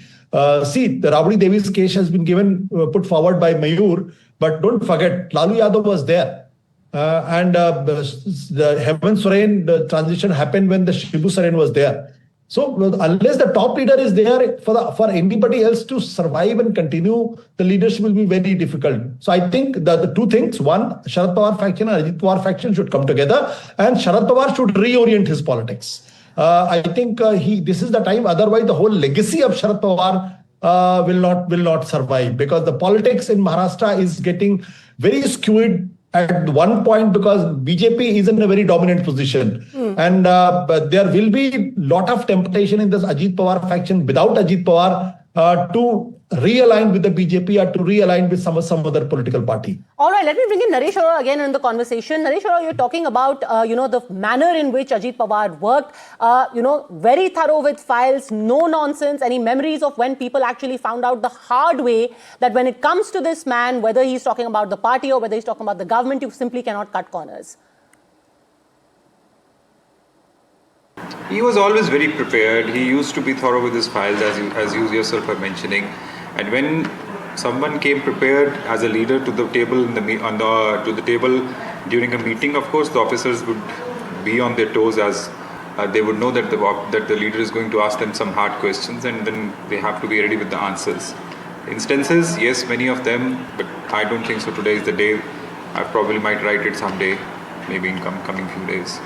See, the Rabri Devi's case has been put forward by Mayur, but don't forget, Lalu Yadav was there. And the Hemant Soren, the transition happened when the Shibu Soren was there. So unless the top leader is there, for anybody else to survive and continue, the leadership will be very difficult. So I think the two things: one, Sharad Pawar faction and Ajit Pawar faction should come together, and Sharad Pawar should reorient his politics. I think this is the time. Otherwise, the whole legacy of Sharad Pawar will not survive, because the politics in Maharashtra is getting very skewed at one point because BJP is in a very dominant position. And but there will be a lot of temptation in this Ajit Pawar faction without Ajit Pawar to realign with the BJP or to realign with some other political party. All right, let me bring in Naresh Arora again in the conversation. Naresh Arora, you're talking about, the manner in which Ajit Pawar worked, very thorough with files, no nonsense. Any memories of when people actually found out the hard way that when it comes to this man, whether he's talking about the party or whether he's talking about the government, you simply cannot cut corners? He was always very prepared. He used to be thorough with his files, as you yourself are mentioning. And when someone came prepared as a leader to the table to the table during a meeting, of course, the officers would be on their toes, as they would know that the leader is going to ask them some hard questions, and then they have to be ready with the answers. Instances, yes, many of them, but I don't think so. Today is the day. I probably might write it someday, maybe in coming few days.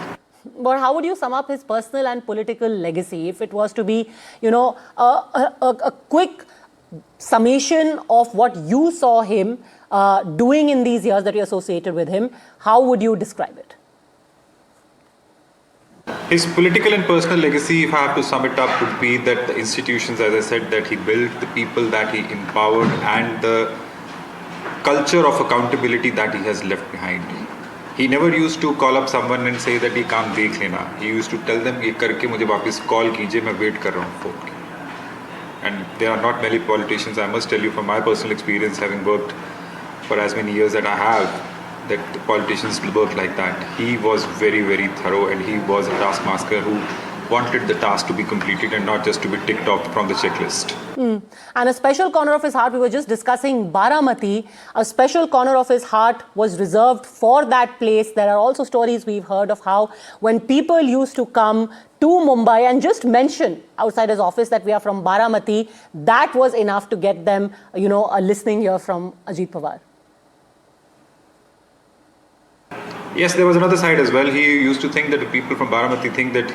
But how would you sum up his personal and political legacy if it was to be, a quick summation of what you saw him doing in these years that you associated with him? How would you describe it? His political and personal legacy, if I have to sum it up, would be that the institutions, as I said, that he built, the people that he empowered, and the culture of accountability that he has left behind. He never used to call up someone and say that ये काम देख लेना. He used to tell them ये करके मुझे वापस call कीजिए, मैं wait कर रहा हूँ phone के. And there are not many politicians, I must tell you from my personal experience, having worked for as many years that I have, that politicians work like that. He was very, very thorough, and he was a taskmaster who wanted the task to be completed and not just to be ticked off from the checklist. And a special corner of his heart, we were just discussing Baramati, a special corner of his heart was reserved for that place. There are also stories we've heard of how when people used to come to Mumbai and just mention outside his office that we are from Baramati, that was enough to get them, a listening ear from Ajit Pawar. Yes, there was another side as well. He used to think that the people from Baramati think that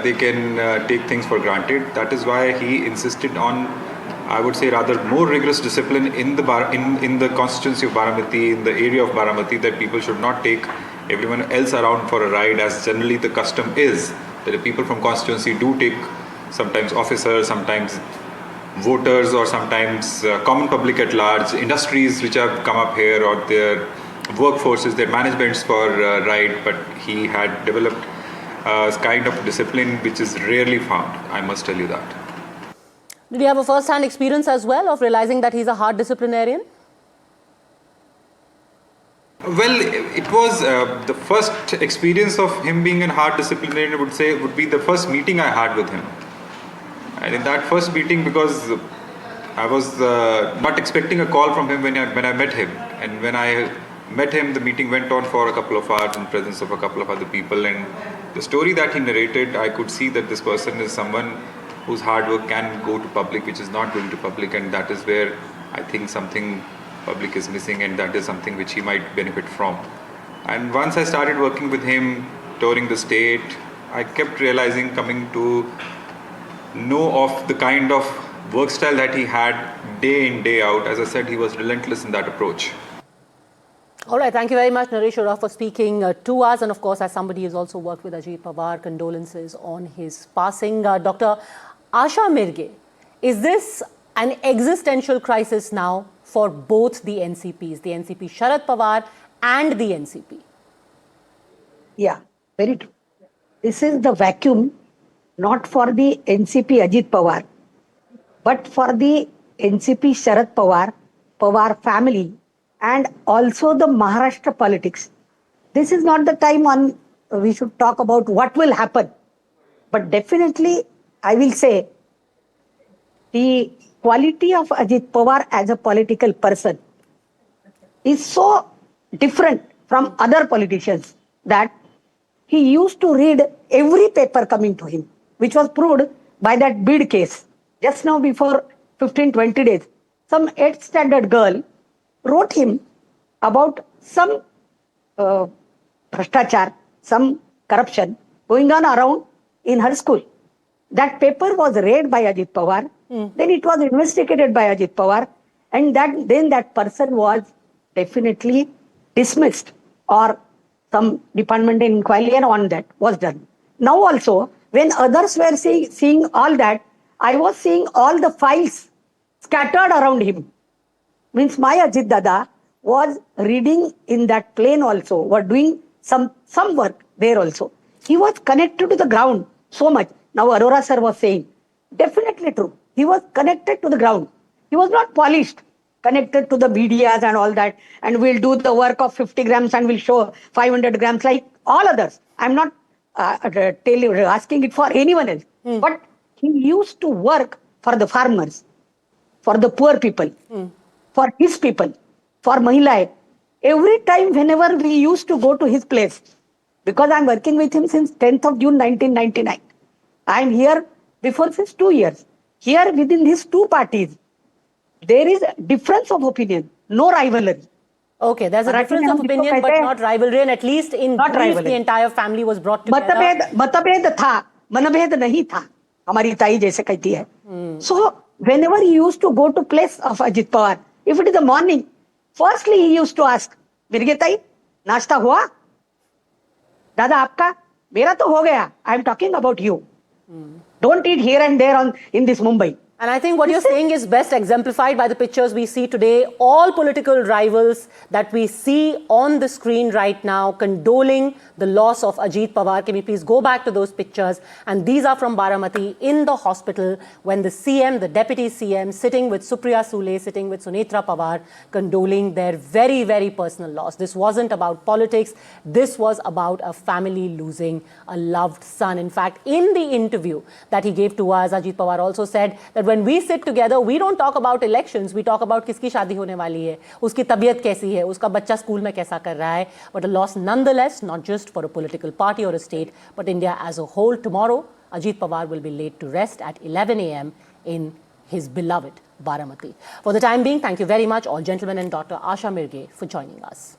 they can take things for granted. That is why he insisted on, I would say, rather more rigorous discipline in the constituency of Baramati, in the area of Baramati, that people should not take everyone else around for a ride, as generally the custom is, that the people from constituency do take sometimes officers, sometimes voters, or sometimes common public at large, industries which have come up here, or their workforces, their managements for ride. But he had developed a kind of discipline which is rarely found, I must tell you that. Did you have a first-hand experience as well of realizing that he's a hard disciplinarian? Well, it was the first experience of him being a hard disciplinarian, I would say, would be the first meeting I had with him. And in that first meeting, because I was not expecting a call from him when I met him. And when I met him, the meeting went on for a couple of hours in presence of a couple of other people. And the story that he narrated, I could see that this person is someone whose hard work can go to public, which is not going to public. And that is where I think something public is missing, and that is something which he might benefit from. And once I started working with him, touring the state, I kept realizing, coming to know of the kind of work style that he had day in, day out. As I said, he was relentless in that approach. All right, thank you very much, Naresh Arora, for speaking to us. And of course, as somebody who's also worked with Ajit Pawar, condolences on his passing. Dr. Asha Mirge, is this an existential crisis now for both the NCPs, the NCP Sharad Pawar and the NCP? Yeah, very true. This is the vacuum, not for the NCP Ajit Pawar, but for the NCP Sharad Pawar Pawar family and also the Maharashtra politics. This is not the time on we should talk about what will happen. But definitely, I will say, the quality of Ajit Pawar as a political person is so different from other politicians that he used to read every paper coming to him, which was proved by that bid case. Just now, before 15-20 days, some 8th standard girl wrote him about some bhrashtachar, some corruption going on around in her school. That paper was read by Ajit Pawar, then it was investigated by Ajit Pawar, and then that person was definitely dismissed or some department inquiry on that was done. Now also, when others were seeing all that, I was seeing all the files scattered around him. Means my Ajit Dada was reading in that plane also, were doing some work there also. He was connected to the ground so much. Now Arora sir was saying, definitely true. He was connected to the ground. He was not polished, connected to the medias and all that, and we'll do the work of 50 grams and we'll show 500 grams like all others. I'm not asking it for anyone else. But he used to work for the farmers, for the poor people, for his people, for Mahilai. Every time whenever we used to go to his place, because I'm working with him since 10th of June 1999. I'm here before since 2 years. Here within these two parties, there is a difference of opinion, no rivalry. Okay, there's a difference of opinion, but not rivalry, and at least in brief, the entire family was brought together. मतभेद था, मनभेद नहीं था, हमारी ताई जैसे कहती है. So, whenever he used to go to place of Ajit Pawar, if it is the morning, firstly he used to ask, Mirge ताई, नाश्ता हुआ? दादा आपका? मेरा तो हो गया. I am talking about you. Don't eat here and there in this Mumbai. And I think what you're saying is best exemplified by the pictures we see today. All political rivals that we see on the screen right now condoling the loss of Ajit Pawar. Can we please go back to those pictures? And these are from Baramati in the hospital when the CM, the deputy CM, sitting with Supriya Sule, sitting with Sunetra Pawar, condoling their very, very personal loss. This wasn't about politics. This was about a family losing a loved son. In fact, in the interview that he gave to us, Ajit Pawar also said that when we sit together, we don't talk about elections. We talk about किसकी शादी होने वाली है, उसकी तबीयत कैसी है, उसका बच्चा स्कूल में कैसा कर रहा है. But a loss nonetheless, not just for a political party or a state, but India as a whole. Tomorrow, Ajit Pawar will be laid to rest at 11 a.m. in his beloved Baramati. For the time being, thank you very much, all gentlemen and Dr. Asha Mirge, for joining us.